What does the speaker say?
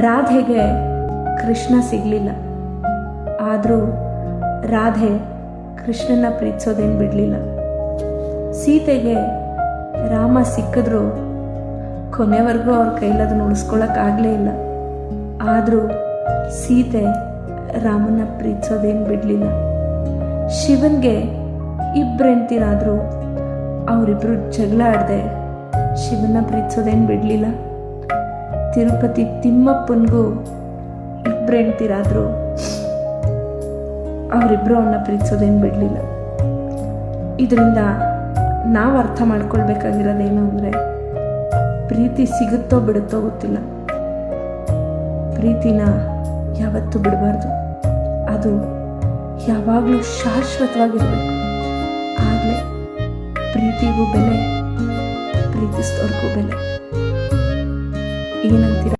ರಾಧೆಗೆ ಕೃಷ್ಣ ಸಿಗಲಿಲ್ಲ. ಆದರೂ ರಾಧೆ ಕೃಷ್ಣನ ಪ್ರೀತಿಸೋದೇನು ಬಿಡಲಿಲ್ಲ. ಸೀತೆಗೆ ರಾಮ ಸಿಕ್ಕಿದ್ರು ಕೊನೆವರೆಗೂ ಅವ್ರ ಕೈಲದನ್ನು ಉಳಿಸ್ಕೊಳ್ಳೋಕ್ಕಾಗಲೇ ಇಲ್ಲ. ಆದರೂ ಸೀತೆ ರಾಮನ ಪ್ರೀತಿಸೋದೇನು ಬಿಡಲಿಲ್ಲ. ಶಿವನಿಗೆ ಇಬ್ಬರು ಹೆಂಡ್ತಿರಾದ್ರು ಅವರಿಬ್ಬರು ಜಗಳ ಆಡದೆ ಶಿವನ ಪ್ರೀತಿಸೋದೇನು ಬಿಡಲಿಲ್ಲ. ತಿರುಪತಿ ತಿಮ್ಮಪ್ಪನಿಗೂ ಇಬ್ಬರು ಹೆಂಡ್ತಿರಾದ್ರು ಅವರಿಬ್ಬರು ಅವನ್ನ ಪ್ರೀತಿಸೋದೇನು ಬಿಡಲಿಲ್ಲ. ಇದರಿಂದ ನಾವು ಅರ್ಥ ಮಾಡ್ಕೊಳ್ಬೇಕಾಗಿರೋದೇನು ಅಂದರೆ, ಪ್ರೀತಿ ಸಿಗುತ್ತೋ ಬಿಡುತ್ತೋ ಗೊತ್ತಿಲ್ಲ, ಪ್ರೀತಿನ ಯಾವತ್ತೂ ಬಿಡಬಾರ್ದು. ಅದು ಯಾವಾಗಲೂ ಶಾಶ್ವತವಾಗಿರಬೇಕು. ಆಗಲೇ ಪ್ರೀತಿಗೂ ಬೆಲೆ, ಪ್ರೀತಿಸಿದವ್ರಿಗೂ ಬೆಲೆ. ಏನಂತೀರ?